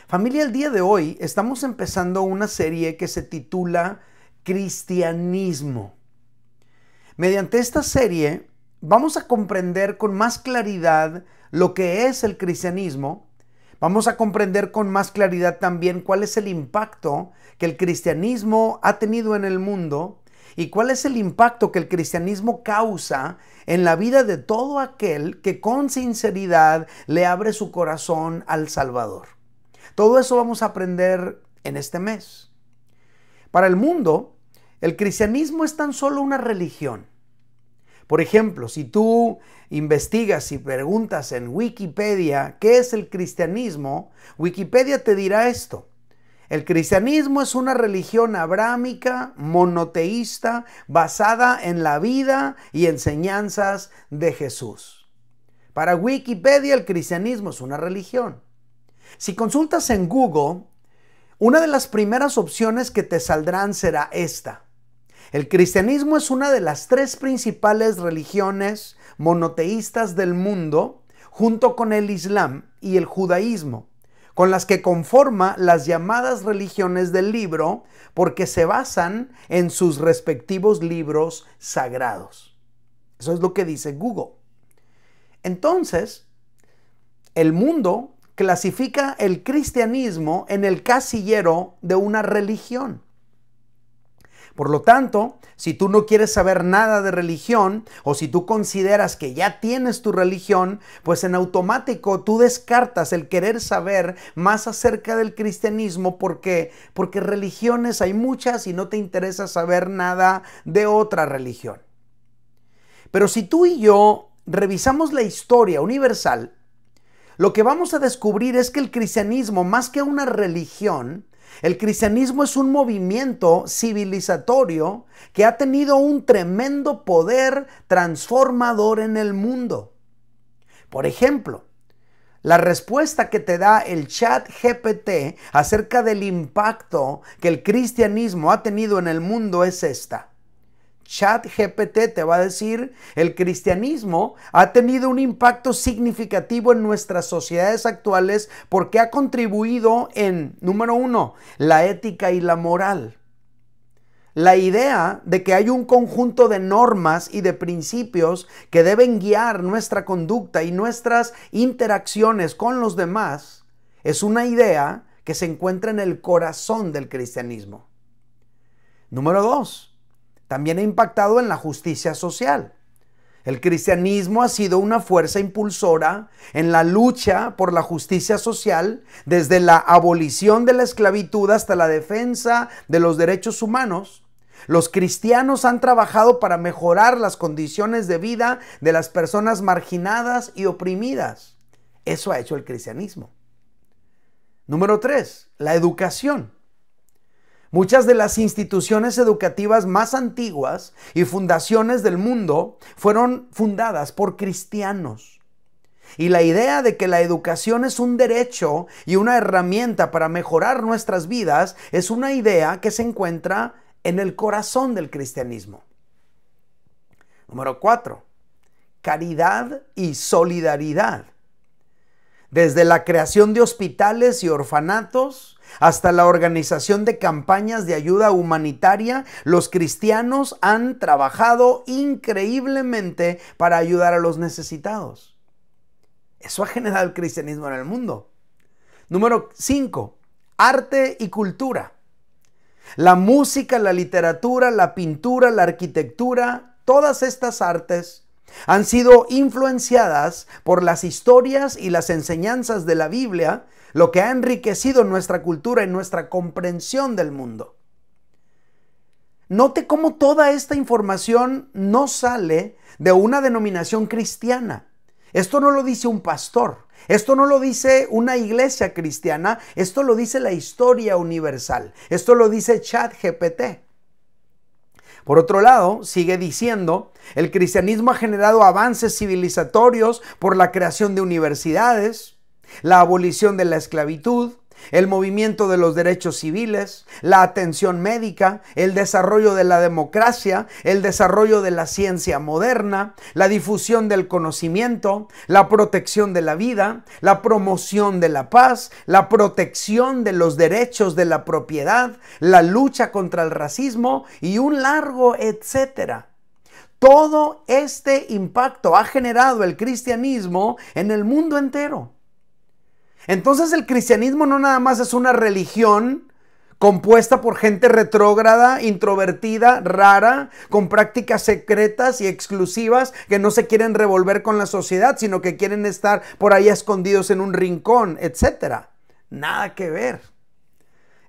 Familia, el día de hoy estamos empezando una serie que se titula Cristianismo. Mediante esta serie vamos a comprender con más claridad lo que es el cristianismo. Vamos a comprender con más claridad también cuál es el impacto que el cristianismo ha tenido en el mundo y cuál es el impacto que el cristianismo causa en la vida de todo aquel que con sinceridad le abre su corazón al Salvador. Todo eso vamos a aprender en este mes. Para el mundo, el cristianismo es tan solo una religión. Por ejemplo, si tú investigas y preguntas en Wikipedia qué es el cristianismo, Wikipedia te dirá esto. El cristianismo es una religión abrámica, monoteísta, basada en la vida y enseñanzas de Jesús. Para Wikipedia, el cristianismo es una religión. Si consultas en Google, una de las primeras opciones que te saldrán será esta. El cristianismo es una de las tres principales religiones monoteístas del mundo, junto con el Islam y el judaísmo, con las que conforma las llamadas religiones del libro, porque se basan en sus respectivos libros sagrados. Eso es lo que dice Google. Entonces, el mundo clasifica el cristianismo en el casillero de una religión. Por lo tanto, si tú no quieres saber nada de religión o si tú consideras que ya tienes tu religión, pues en automático tú descartas el querer saber más acerca del cristianismo porque religiones hay muchas y no te interesa saber nada de otra religión. Pero si tú y yo revisamos la historia universal, lo que vamos a descubrir es que el cristianismo, más que una religión, el cristianismo es un movimiento civilizatorio que ha tenido un tremendo poder transformador en el mundo. Por ejemplo, la respuesta que te da el ChatGPT acerca del impacto que el cristianismo ha tenido en el mundo es esta. ChatGPT te va a decir, el cristianismo ha tenido un impacto significativo en nuestras sociedades actuales porque ha contribuido en, número 1, la ética y la moral. La idea de que hay un conjunto de normas y de principios que deben guiar nuestra conducta y nuestras interacciones con los demás es una idea que se encuentra en el corazón del cristianismo. Número 2. También ha impactado en la justicia social. El cristianismo ha sido una fuerza impulsora en la lucha por la justicia social, desde la abolición de la esclavitud hasta la defensa de los derechos humanos. Los cristianos han trabajado para mejorar las condiciones de vida de las personas marginadas y oprimidas. Eso ha hecho el cristianismo. Número 3, la educación. Muchas de las instituciones educativas más antiguas y fundaciones del mundo fueron fundadas por cristianos. Y la idea de que la educación es un derecho y una herramienta para mejorar nuestras vidas es una idea que se encuentra en el corazón del cristianismo. Número 4. Caridad y solidaridad. Desde la creación de hospitales y orfanatos hasta la organización de campañas de ayuda humanitaria, los cristianos han trabajado increíblemente para ayudar a los necesitados. Eso ha generado el cristianismo en el mundo. Número 5. Arte y cultura. La música, la literatura, la pintura, la arquitectura, todas estas artes han sido influenciadas por las historias y las enseñanzas de la Biblia, lo que ha enriquecido nuestra cultura y nuestra comprensión del mundo. Note cómo toda esta información no sale de una denominación cristiana. Esto no lo dice un pastor, esto no lo dice una iglesia cristiana, esto lo dice la historia universal, esto lo dice ChatGPT. Por otro lado, sigue diciendo, el cristianismo ha generado avances civilizatorios por la creación de universidades, la abolición de la esclavitud, el movimiento de los derechos civiles, la atención médica, el desarrollo de la democracia, el desarrollo de la ciencia moderna, la difusión del conocimiento, la protección de la vida, la promoción de la paz, la protección de los derechos de la propiedad, la lucha contra el racismo y un largo etcétera. Todo este impacto ha generado el cristianismo en el mundo entero. Entonces el cristianismo no nada más es una religión compuesta por gente retrógrada, introvertida, rara, con prácticas secretas y exclusivas que no se quieren revolver con la sociedad, sino que quieren estar por ahí escondidos en un rincón, etc. Nada que ver.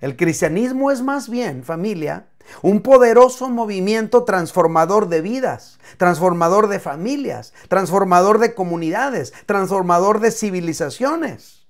El cristianismo es más bien, familia, un poderoso movimiento transformador de vidas, transformador de familias, transformador de comunidades, transformador de civilizaciones.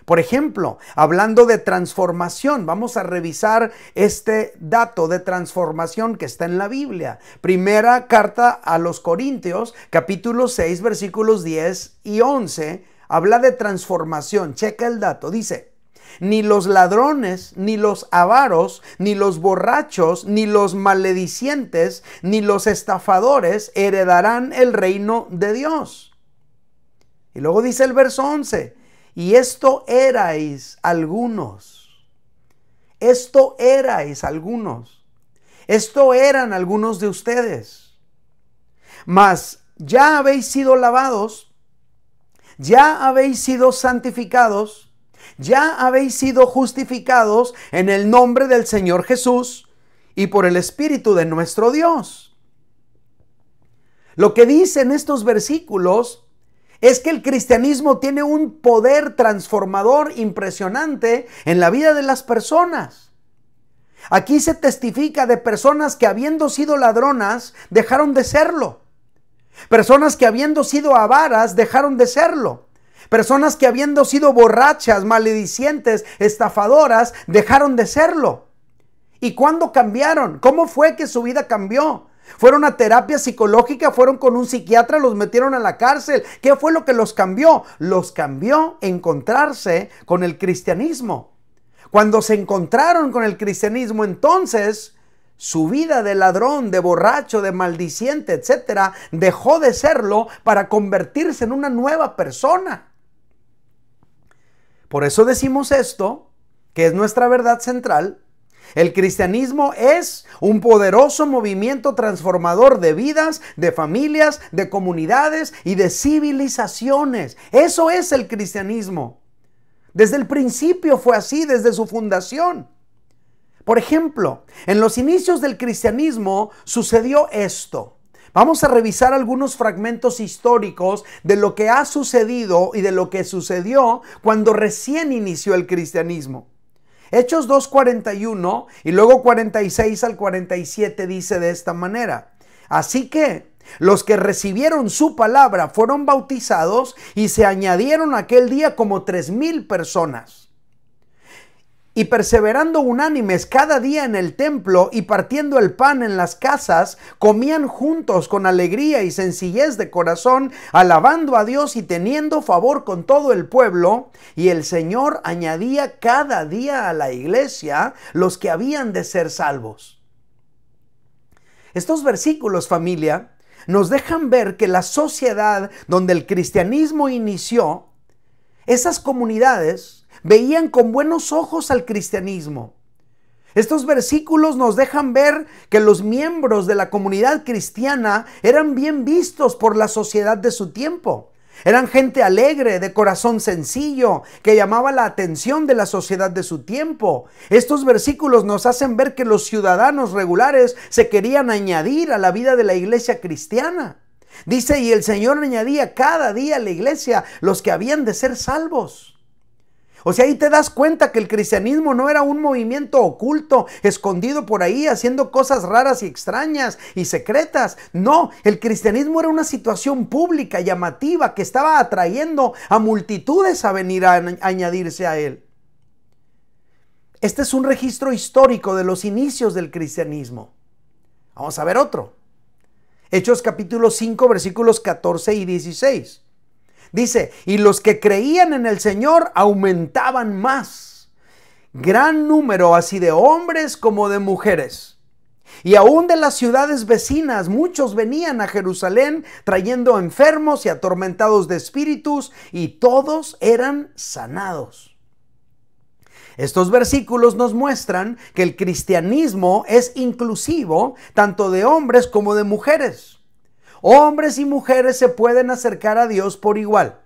Por ejemplo, hablando de transformación, vamos a revisar este dato de transformación que está en la Biblia. Primera carta a los Corintios, capítulo 6, versículos 10 y 11, habla de transformación. Checa el dato, dice: ni los ladrones, ni los avaros, ni los borrachos, ni los maledicientes, ni los estafadores heredarán el reino de Dios. Y luego dice el verso 11: y esto erais algunos. Esto erais algunos. Esto eran algunos de ustedes. Mas ya habéis sido lavados, ya habéis sido santificados, ya habéis sido justificados en el nombre del Señor Jesús y por el Espíritu de nuestro Dios. Lo que dicen estos versículos es que el cristianismo tiene un poder transformador impresionante en la vida de las personas. Aquí se testifica de personas que, habiendo sido ladronas, dejaron de serlo. Personas que, habiendo sido avaras, dejaron de serlo. Personas que, habiendo sido borrachas, maledicientes, estafadoras, dejaron de serlo. ¿Y cuándo cambiaron? ¿Cómo fue que su vida cambió? ¿Fueron a terapia psicológica? ¿Fueron con un psiquiatra? ¿Los metieron a la cárcel? ¿Qué fue lo que los cambió? Los cambió encontrarse con el cristianismo. Cuando se encontraron con el cristianismo, entonces su vida de ladrón, de borracho, de maldiciente, etcétera, dejó de serlo para convertirse en una nueva persona. Por eso decimos esto, que es nuestra verdad central. El cristianismo es un poderoso movimiento transformador de vidas, de familias, de comunidades y de civilizaciones. Eso es el cristianismo. Desde el principio fue así, desde su fundación. Por ejemplo, en los inicios del cristianismo sucedió esto. Vamos a revisar algunos fragmentos históricos de lo que ha sucedido y de lo que sucedió cuando recién inició el cristianismo. Hechos 2:41 y luego 46 al 47 dice de esta manera: así que los que recibieron su palabra fueron bautizados y se añadieron aquel día como 3,000 personas. Y perseverando unánimes cada día en el templo y partiendo el pan en las casas, comían juntos con alegría y sencillez de corazón, alabando a Dios y teniendo favor con todo el pueblo. Y el Señor añadía cada día a la iglesia los que habían de ser salvos. Estos versículos, familia, nos dejan ver que la sociedad donde el cristianismo inició, esas comunidades veían con buenos ojos al cristianismo. Estos versículos nos dejan ver que los miembros de la comunidad cristiana eran bien vistos por la sociedad de su tiempo. Eran gente alegre, de corazón sencillo, que llamaba la atención de la sociedad de su tiempo. Estos versículos nos hacen ver que los ciudadanos regulares se querían añadir a la vida de la iglesia cristiana. Dice: y el Señor añadía cada día a la iglesia los que habían de ser salvos. O sea, ahí te das cuenta que el cristianismo no era un movimiento oculto, escondido por ahí, haciendo cosas raras y extrañas y secretas. No, el cristianismo era una situación pública, llamativa, que estaba atrayendo a multitudes a venir a añadirse a él. Este es un registro histórico de los inicios del cristianismo. Vamos a ver otro. Hechos capítulo 5, versículos 14 y 16. Dice, y los que creían en el Señor aumentaban más. Gran número así de hombres como de mujeres. Y aún de las ciudades vecinas, muchos venían a Jerusalén trayendo enfermos y atormentados de espíritus, y todos eran sanados. Estos versículos nos muestran que el cristianismo es inclusivo tanto de hombres como de mujeres. Hombres y mujeres se pueden acercar a Dios por igual.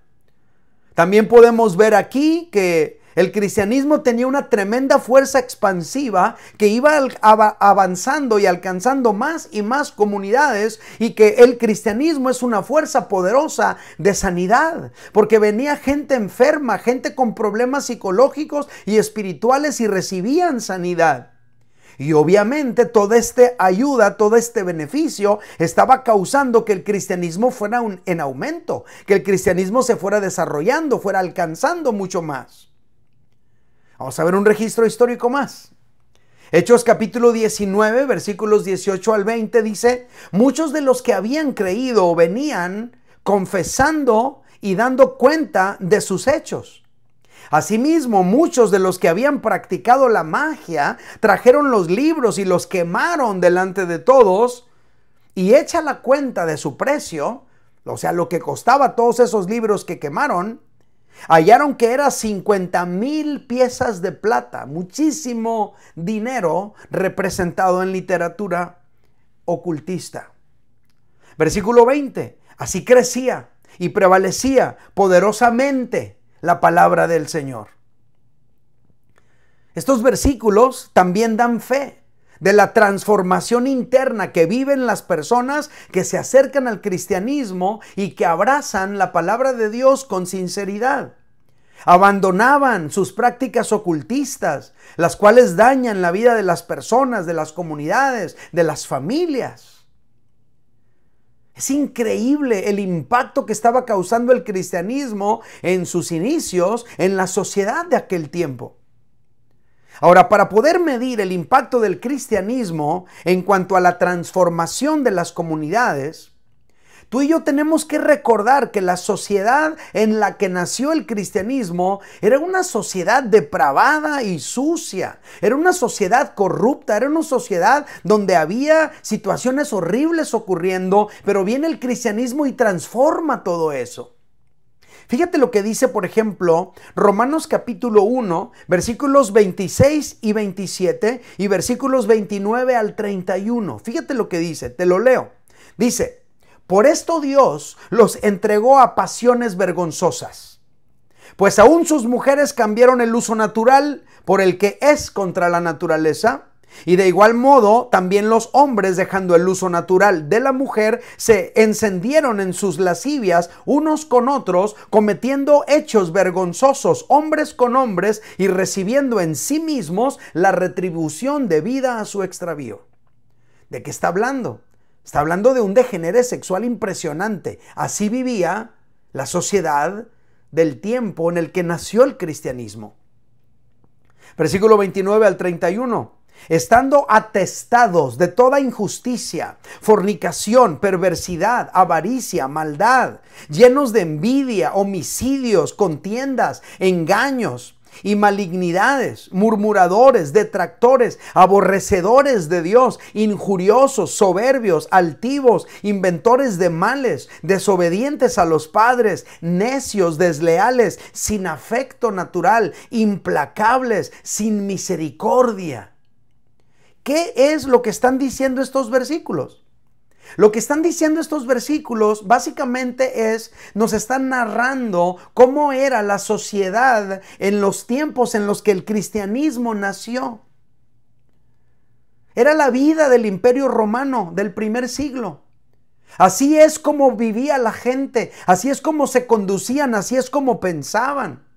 También podemos ver aquí que el cristianismo tenía una tremenda fuerza expansiva que iba avanzando y alcanzando más y más comunidades, y que el cristianismo es una fuerza poderosa de sanidad, porque venía gente enferma, gente con problemas psicológicos y espirituales, y recibían sanidad. Y obviamente toda esta ayuda, todo este beneficio estaba causando que el cristianismo fuera en aumento, que el cristianismo se fuera desarrollando, fuera alcanzando mucho más. Vamos a ver un registro histórico más. Hechos capítulo 19, versículos 18 al 20 dice, muchos de los que habían creído venían confesando y dando cuenta de sus hechos. Asimismo, muchos de los que habían practicado la magia trajeron los libros y los quemaron delante de todos, y hecha la cuenta de su precio, o sea, lo que costaba todos esos libros que quemaron, hallaron que era 50,000 piezas de plata, muchísimo dinero representado en literatura ocultista. Versículo 20, así crecía y prevalecía poderosamente la palabra del Señor. Estos versículos también dan fe de la transformación interna que viven las personas que se acercan al cristianismo y que abrazan la palabra de Dios con sinceridad. Abandonaban sus prácticas ocultistas, las cuales dañan la vida de las personas, de las comunidades, de las familias. Es increíble el impacto que estaba causando el cristianismo en sus inicios en la sociedad de aquel tiempo. Ahora, para poder medir el impacto del cristianismo en cuanto a la transformación de las comunidades, tú y yo tenemos que recordar que la sociedad en la que nació el cristianismo era una sociedad depravada y sucia. Era una sociedad corrupta, era una sociedad donde había situaciones horribles ocurriendo, pero viene el cristianismo y transforma todo eso. Fíjate lo que dice, por ejemplo, Romanos capítulo 1, versículos 26 y 27 y versículos 29 al 31. Fíjate lo que dice, te lo leo. Dice, por esto Dios los entregó a pasiones vergonzosas, pues aún sus mujeres cambiaron el uso natural por el que es contra la naturaleza, y de igual modo también los hombres, dejando el uso natural de la mujer, se encendieron en sus lascivias unos con otros, cometiendo hechos vergonzosos hombres con hombres y recibiendo en sí mismos la retribución debida a su extravío. ¿De qué está hablando? Está hablando de un degenere sexual impresionante. Así vivía la sociedad del tiempo en el que nació el cristianismo. Versículo 29 al 31. Estando atestados de toda injusticia, fornicación, perversidad, avaricia, maldad, llenos de envidia, homicidios, contiendas, engaños y malignidades, murmuradores, detractores, aborrecedores de Dios, injuriosos, soberbios, altivos, inventores de males, desobedientes a los padres, necios, desleales, sin afecto natural, implacables, sin misericordia. ¿Qué es lo que están diciendo estos versículos? Lo que están diciendo estos versículos básicamente nos están narrando cómo era la sociedad en los tiempos en los que el cristianismo nació. Era la vida del Imperio Romano del primer siglo. Así es como vivía la gente, así es como se conducían, así es como pensaban.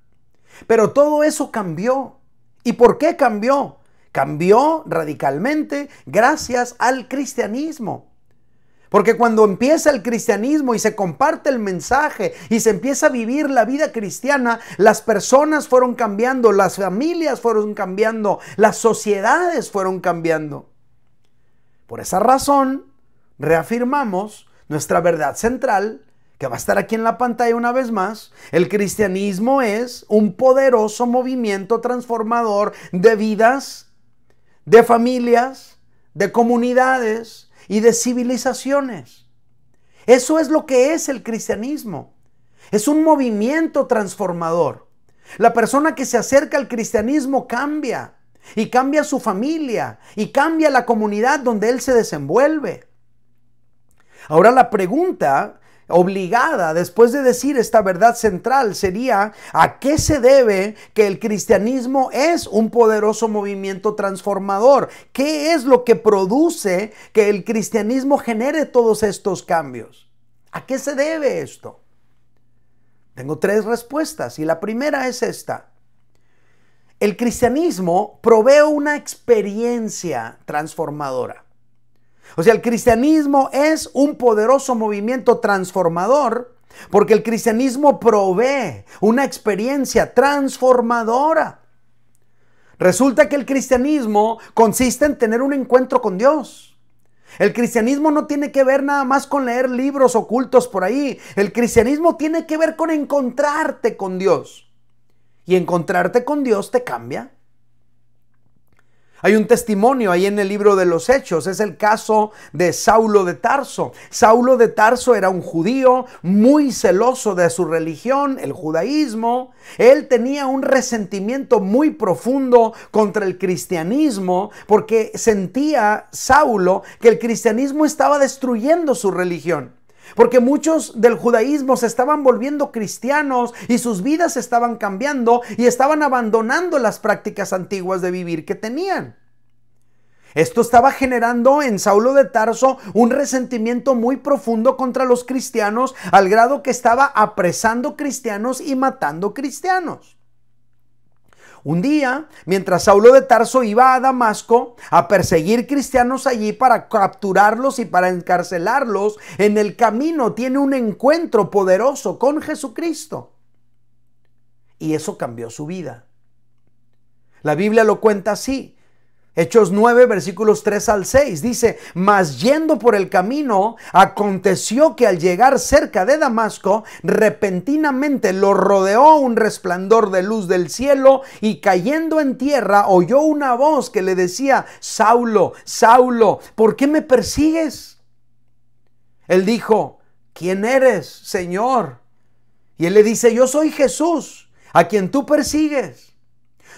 Pero todo eso cambió. ¿Y por qué cambió? Cambió radicalmente gracias al cristianismo. Porque cuando empieza el cristianismo y se comparte el mensaje y se empieza a vivir la vida cristiana, las personas fueron cambiando, las familias fueron cambiando, las sociedades fueron cambiando. Por esa razón, reafirmamos nuestra verdad central, que va a estar aquí en la pantalla una vez más. El cristianismo es un poderoso movimiento transformador de vidas, de familias, de comunidades y de civilizaciones. Eso es lo que es el cristianismo. Es un movimiento transformador. La persona que se acerca al cristianismo cambia, y cambia su familia, y cambia la comunidad donde él se desenvuelve. Ahora la pregunta obligada, después de decir esta verdad central, sería: ¿a qué se debe que el cristianismo es un poderoso movimiento transformador? ¿Qué es lo que produce que el cristianismo genere todos estos cambios? ¿A qué se debe esto? Tengo 3 respuestas y la primera es esta. El cristianismo provee una experiencia transformadora. O sea, el cristianismo es un poderoso movimiento transformador porque el cristianismo provee una experiencia transformadora. Resulta que el cristianismo consiste en tener un encuentro con Dios. El cristianismo no tiene que ver nada más con leer libros ocultos por ahí. El cristianismo tiene que ver con encontrarte con Dios. Y encontrarte con Dios te cambia. Hay un testimonio ahí en el libro de los Hechos, es el caso de Saulo de Tarso. Saulo de Tarso era un judío muy celoso de su religión, el judaísmo. Él tenía un resentimiento muy profundo contra el cristianismo porque sentía Saulo que el cristianismo estaba destruyendo su religión. Porque muchos del judaísmo se estaban volviendo cristianos y sus vidas estaban cambiando y estaban abandonando las prácticas antiguas de vivir que tenían. Esto estaba generando en Saulo de Tarso un resentimiento muy profundo contra los cristianos, al grado que estaba apresando cristianos y matando cristianos. Un día, mientras Saulo de Tarso iba a Damasco a perseguir cristianos allí para capturarlos y para encarcelarlos, en el camino tiene un encuentro poderoso con Jesucristo. Y eso cambió su vida. La Biblia lo cuenta así. Hechos 9, versículos 3 al 6, dice: mas yendo por el camino, aconteció que al llegar cerca de Damasco, repentinamente lo rodeó un resplandor de luz del cielo, y cayendo en tierra, oyó una voz que le decía: Saulo, Saulo, ¿por qué me persigues? Él dijo: ¿quién eres, Señor? Y él le dice: yo soy Jesús, a quien tú persigues.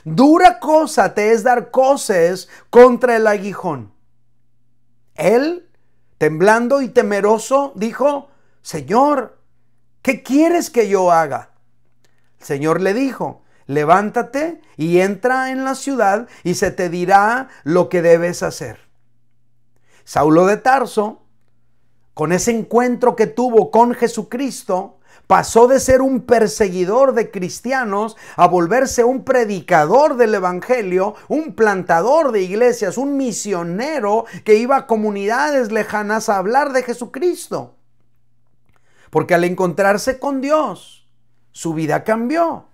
Dura cosa te es dar coces contra el aguijón. Él, temblando y temeroso, dijo: Señor, ¿qué quieres que yo haga? El Señor le dijo: levántate y entra en la ciudad y se te dirá lo que debes hacer. Saulo de Tarso, con ese encuentro que tuvo con Jesucristo, pasó de ser un perseguidor de cristianos a volverse un predicador del evangelio, un plantador de iglesias, un misionero que iba a comunidades lejanas a hablar de Jesucristo. Porque al encontrarse con Dios, su vida cambió.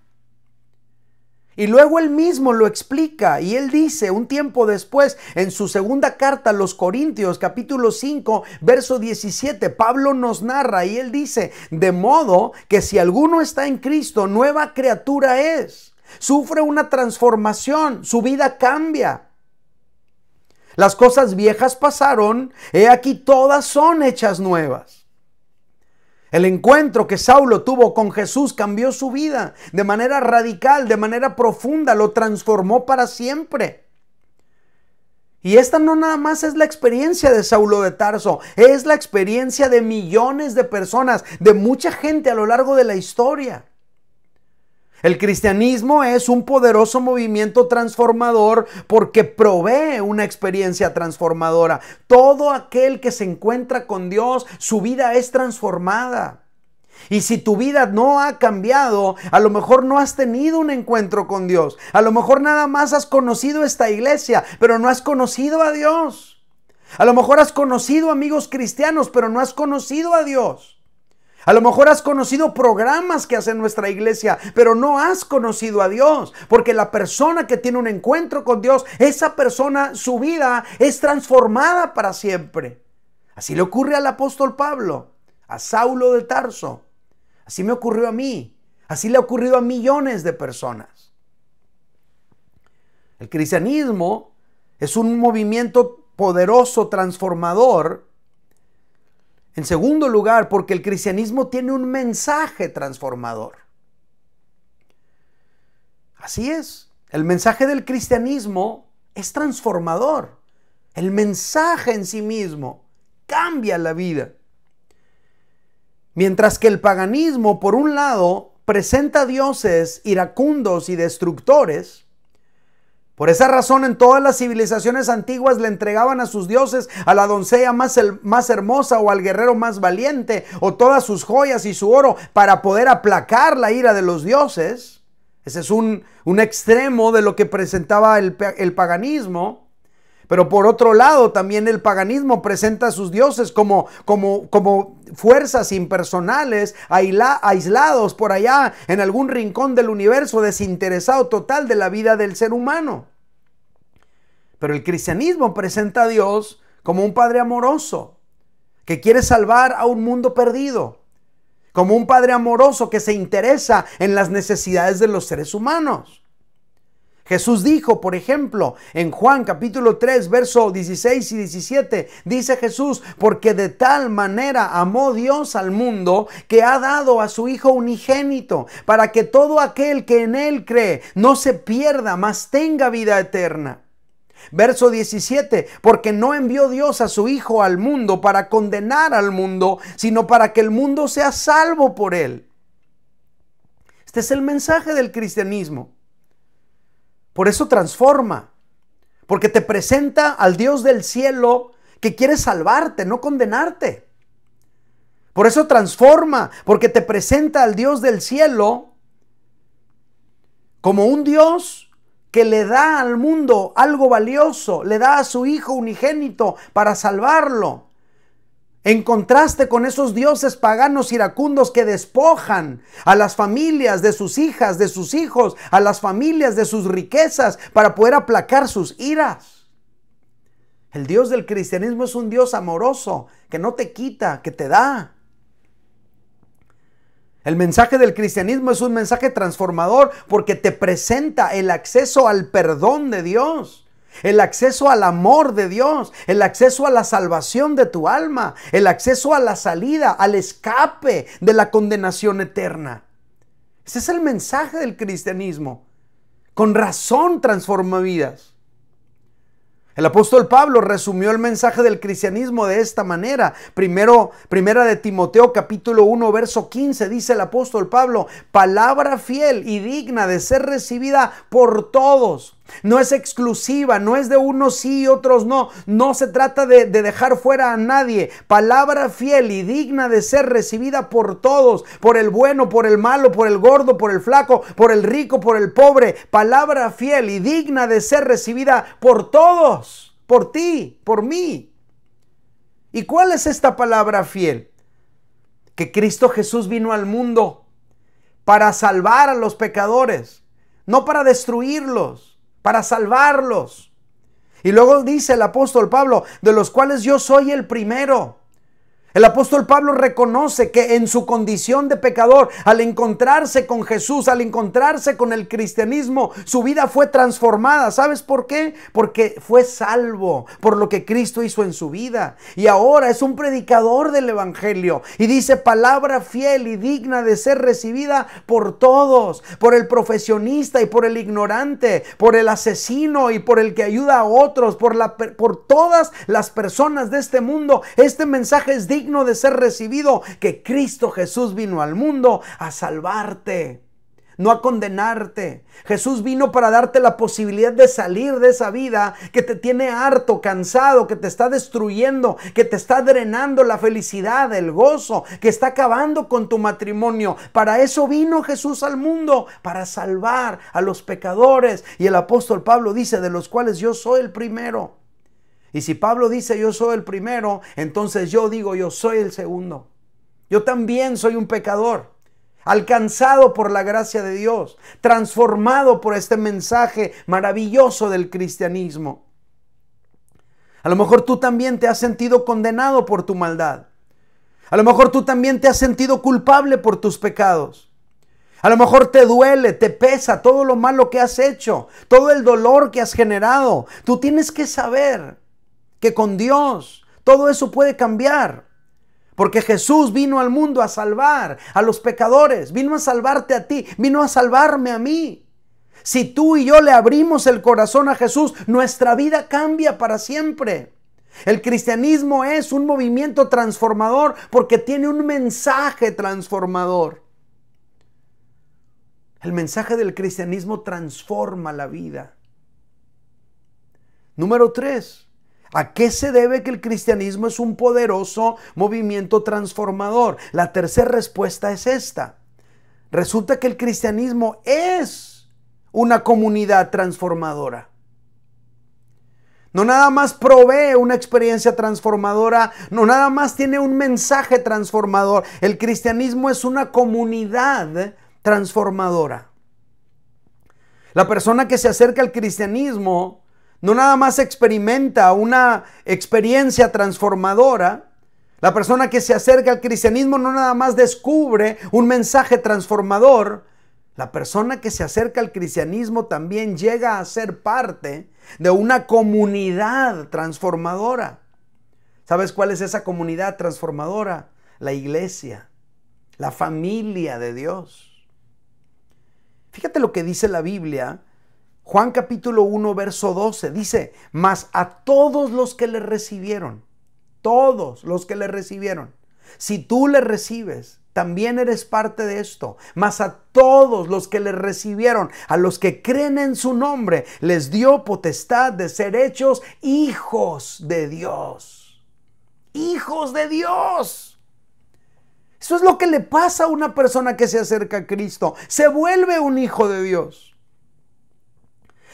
Y luego él mismo lo explica y él dice un tiempo después en su segunda carta a los Corintios, capítulo 5, verso 17, Pablo nos narra y él dice: de modo que si alguno está en Cristo, nueva criatura es. Sufre una transformación, su vida cambia. Las cosas viejas pasaron, he aquí todas son hechas nuevas. El encuentro que Saulo tuvo con Jesús cambió su vida de manera radical, de manera profunda, lo transformó para siempre. Y esta no nada más es la experiencia de Saulo de Tarso, es la experiencia de millones de personas, de mucha gente a lo largo de la historia. El cristianismo es un poderoso movimiento transformador porque provee una experiencia transformadora. Todo aquel que se encuentra con Dios, su vida es transformada. Y si tu vida no ha cambiado, a lo mejor no has tenido un encuentro con Dios. A lo mejor nada más has conocido esta iglesia, pero no has conocido a Dios. A lo mejor has conocido amigos cristianos, pero no has conocido a Dios. A lo mejor has conocido programas que hace nuestra iglesia, pero no has conocido a Dios. Porque la persona que tiene un encuentro con Dios, esa persona, su vida es transformada para siempre. Así le ocurre al apóstol Pablo. a Saulo de Tarso. Así me ocurrió a mí. Así le ha ocurrido a millones de personas. El cristianismo es un movimiento poderoso, transformador. En segundo lugar, porque el cristianismo tiene un mensaje transformador. Así es. El mensaje del cristianismo es transformador. El mensaje en sí mismo cambia la vida. Mientras que el paganismo, por un lado, presenta dioses iracundos y destructores. Por esa razón, en todas las civilizaciones antiguas le entregaban a sus dioses a la doncella más hermosa o al guerrero más valiente o todas sus joyas y su oro para poder aplacar la ira de los dioses. Ese es un extremo de lo que presentaba el paganismo. Pero por otro lado, también el paganismo presenta a sus dioses como fuerzas impersonales, aislados por allá en algún rincón del universo, desinteresado total de la vida del ser humano. Pero el cristianismo presenta a Dios como un Padre amoroso, que quiere salvar a un mundo perdido, como un Padre amoroso que se interesa en las necesidades de los seres humanos. Jesús dijo, por ejemplo, en Juan capítulo 3, verso 16 y 17, dice Jesús, porque de tal manera amó Dios al mundo que ha dado a su Hijo unigénito, para que todo aquel que en Él cree no se pierda, mas tenga vida eterna. Verso 17, porque no envió Dios a su Hijo al mundo para condenar al mundo, sino para que el mundo sea salvo por Él. Este es el mensaje del cristianismo. Por eso transforma, porque te presenta al Dios del cielo que quiere salvarte, no condenarte. Por eso transforma, porque te presenta al Dios del cielo como un Dios que le da al mundo algo valioso, le da a su Hijo unigénito para salvarlo. En contraste con esos dioses paganos iracundos que despojan a las familias de sus hijas, de sus hijos, a las familias de sus riquezas para poder aplacar sus iras. El Dios del cristianismo es un Dios amoroso que no te quita, que te da. El mensaje del cristianismo es un mensaje transformador porque te presenta el acceso al perdón de Dios. El acceso al amor de Dios, el acceso a la salvación de tu alma, el acceso a la salida, al escape de la condenación eterna. Ese es el mensaje del cristianismo. Con razón transforma vidas. El apóstol Pablo resumió el mensaje del cristianismo de esta manera. Primera de Timoteo capítulo 1 verso 15 dice el apóstol Pablo, palabra fiel y digna de ser recibida por todos. No es exclusiva, no es de unos sí y otros no. No se trata de dejar fuera a nadie. Palabra fiel y digna de ser recibida por todos. Por el bueno, por el malo, por el gordo, por el flaco, por el rico, por el pobre. Palabra fiel y digna de ser recibida por todos. Por ti, por mí. ¿Y cuál es esta palabra fiel? Que Cristo Jesús vino al mundo para salvar a los pecadores, no para destruirlos, para salvarlos. Y luego dice el apóstol Pablo, de los cuales yo soy el primero. El apóstol Pablo reconoce que en su condición de pecador, al encontrarse con Jesús, al encontrarse con el cristianismo, su vida fue transformada. ¿Sabes por qué? Porque fue salvo por lo que Cristo hizo en su vida. Y ahora es un predicador del evangelio. Y dice palabra fiel y digna de ser recibida por todos. Por el profesionista y por el ignorante. Por el asesino y por el que ayuda a otros. Por todas las personas de este mundo. Este mensaje es digno de ser recibido, que Cristo Jesús vino al mundo a salvarte, no a condenarte. Jesús vino para darte la posibilidad de salir de esa vida que te tiene harto, cansado, que te está destruyendo, que te está drenando la felicidad, el gozo, que está acabando con tu matrimonio. Para eso vino Jesús al mundo, para salvar a los pecadores. Y el apóstol Pablo dice, de los cuales yo soy el primero. Y si Pablo dice yo soy el primero, entonces yo digo yo soy el segundo. Yo también soy un pecador, alcanzado por la gracia de Dios, transformado por este mensaje maravilloso del cristianismo. A lo mejor tú también te has sentido condenado por tu maldad. A lo mejor tú también te has sentido culpable por tus pecados. A lo mejor te duele, te pesa todo lo malo que has hecho, todo el dolor que has generado. Tú tienes que saber que con Dios todo eso puede cambiar. Porque Jesús vino al mundo a salvar a los pecadores, vino a salvarte a ti, vino a salvarme a mí. Si tú y yo le abrimos el corazón a Jesús, nuestra vida cambia para siempre. El cristianismo es un movimiento transformador porque tiene un mensaje transformador. El mensaje del cristianismo transforma la vida. Número 3. ¿A qué se debe que el cristianismo es un poderoso movimiento transformador? La tercera respuesta es esta. Resulta que el cristianismo es una comunidad transformadora. No nada más provee una experiencia transformadora, no nada más tiene un mensaje transformador. El cristianismo es una comunidad transformadora. La persona que se acerca al cristianismo no nada más experimenta una experiencia transformadora. La persona que se acerca al cristianismo no nada más descubre un mensaje transformador. La persona que se acerca al cristianismo también llega a ser parte de una comunidad transformadora. ¿Sabes cuál es esa comunidad transformadora? La iglesia, la familia de Dios. Fíjate lo que dice la Biblia. Juan capítulo 1, verso 12, dice, mas a todos los que le recibieron, todos los que le recibieron, si tú le recibes, también eres parte de esto, mas a todos los que le recibieron, a los que creen en su nombre, les dio potestad de ser hechos hijos de Dios. Hijos de Dios. Eso es lo que le pasa a una persona que se acerca a Cristo, se vuelve un hijo de Dios.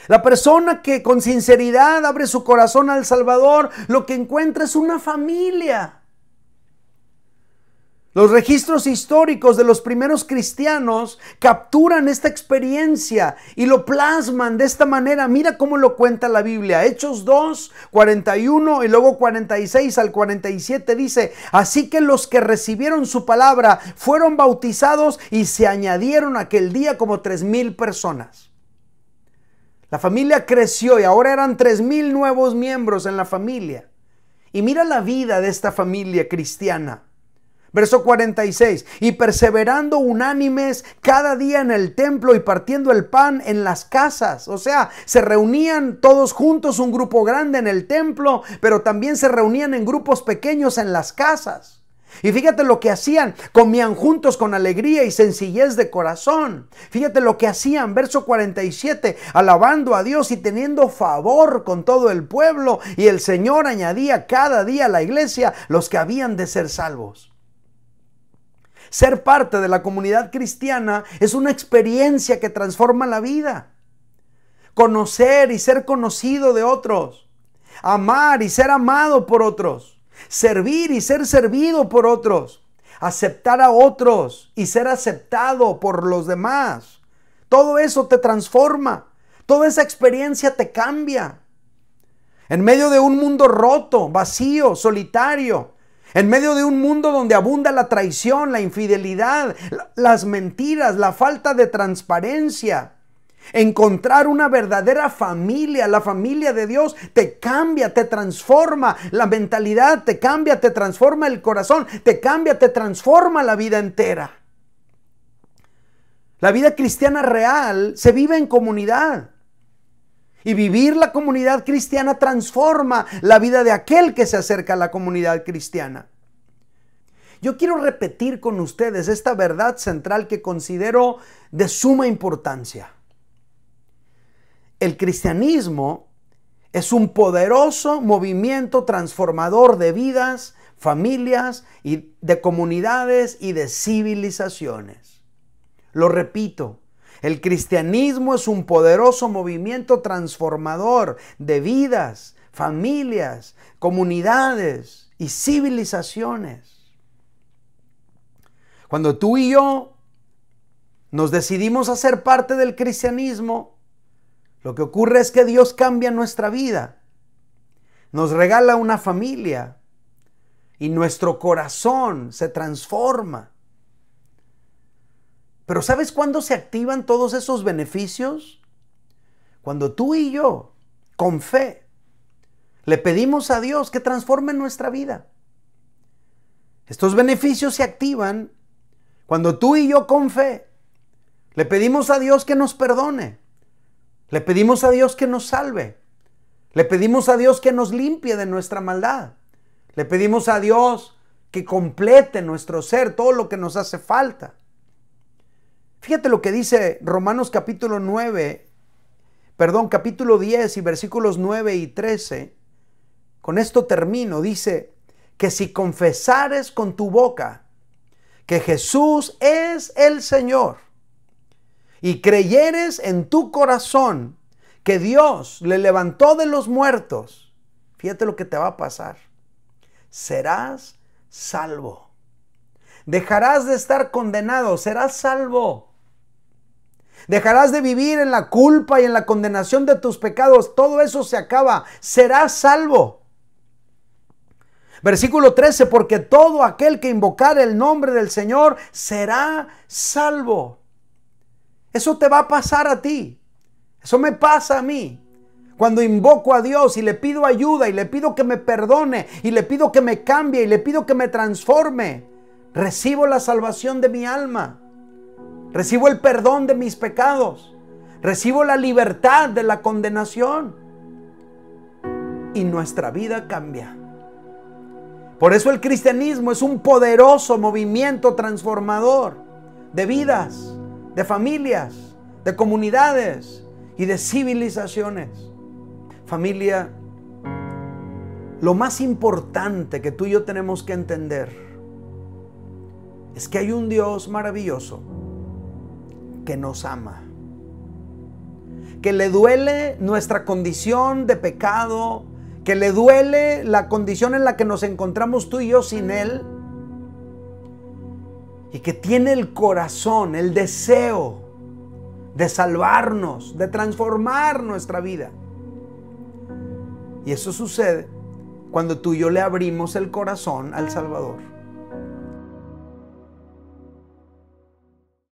La persona que con sinceridad abre su corazón al Salvador, lo que encuentra es una familia. Los registros históricos de los primeros cristianos capturan esta experiencia y lo plasman de esta manera. Mira cómo lo cuenta la Biblia. Hechos 2, 41 y luego 46 al 47 dice, así que los que recibieron su palabra fueron bautizados y se añadieron aquel día como 3,000 personas. La familia creció y ahora eran 3,000 nuevos miembros en la familia. Y mira la vida de esta familia cristiana. Verso 46, y perseverando unánimes cada día en el templo y partiendo el pan en las casas. O sea, se reunían todos juntos, un grupo grande en el templo, pero también se reunían en grupos pequeños en las casas. Y fíjate lo que hacían, comían juntos con alegría y sencillez de corazón. Fíjate lo que hacían, verso 47, alabando a Dios y teniendo favor con todo el pueblo. Y el Señor añadía cada día a la iglesia los que habían de ser salvos. Ser parte de la comunidad cristiana es una experiencia que transforma la vida. Conocer y ser conocido de otros. Amar y ser amado por otros. Servir y ser servido por otros. Aceptar a otros y ser aceptado por los demás. Todo eso te transforma. Toda esa experiencia te cambia. En medio de un mundo roto, vacío, solitario. En medio de un mundo donde abunda la traición, la infidelidad, las mentiras, la falta de transparencia. Encontrar una verdadera familia, la familia de Dios, te cambia, te transforma la mentalidad, te cambia, te transforma el corazón, te cambia, te transforma la vida entera. La vida cristiana real se vive en comunidad. Y vivir la comunidad cristiana transforma la vida de aquel que se acerca a la comunidad cristiana. Yo quiero repetir con ustedes esta verdad central que considero de suma importancia. El cristianismo es un poderoso movimiento transformador de vidas, familias, y de comunidades y de civilizaciones. Lo repito. El cristianismo es un poderoso movimiento transformador de vidas, familias, comunidades y civilizaciones. Cuando tú y yo nos decidimos a ser parte del cristianismo, lo que ocurre es que Dios cambia nuestra vida. Nos regala una familia y nuestro corazón se transforma. Pero ¿sabes cuándo se activan todos esos beneficios? Cuando tú y yo, con fe, le pedimos a Dios que transforme nuestra vida. Estos beneficios se activan cuando tú y yo, con fe, le pedimos a Dios que nos perdone. Le pedimos a Dios que nos salve. Le pedimos a Dios que nos limpie de nuestra maldad. Le pedimos a Dios que complete nuestro ser, todo lo que nos hace falta. Fíjate lo que dice Romanos capítulo 10 y versículos 9 y 13. Con esto termino. Dice que si confesares con tu boca que Jesús es el Señor y creyeres en tu corazón que Dios le levantó de los muertos, fíjate lo que te va a pasar. Serás salvo. Dejarás de estar condenado, serás salvo. Dejarás de vivir en la culpa y en la condenación de tus pecados. Todo eso se acaba. Serás salvo. Versículo 13, porque todo aquel que invocare el nombre del Señor será salvo. Eso te va a pasar a ti. Eso me pasa a mí. Cuando invoco a Dios y le pido ayuda y le pido que me perdone y le pido que me cambie y le pido que me transforme, recibo la salvación de mi alma. Recibo el perdón de mis pecados. Recibo la libertad de la condenación. Y nuestra vida cambia. Por eso el cristianismo es un poderoso movimiento transformador de vidas, de familias, de comunidades y de civilizaciones. Familia, lo más importante que tú y yo tenemos que entender es que hay un Dios maravilloso que nos ama, que le duele nuestra condición de pecado, que le duele la condición en la que nos encontramos tú y yo sin Él, y que tiene el corazón, el deseo de salvarnos, de transformar nuestra vida. Y eso sucede cuando tú y yo le abrimos el corazón al Salvador.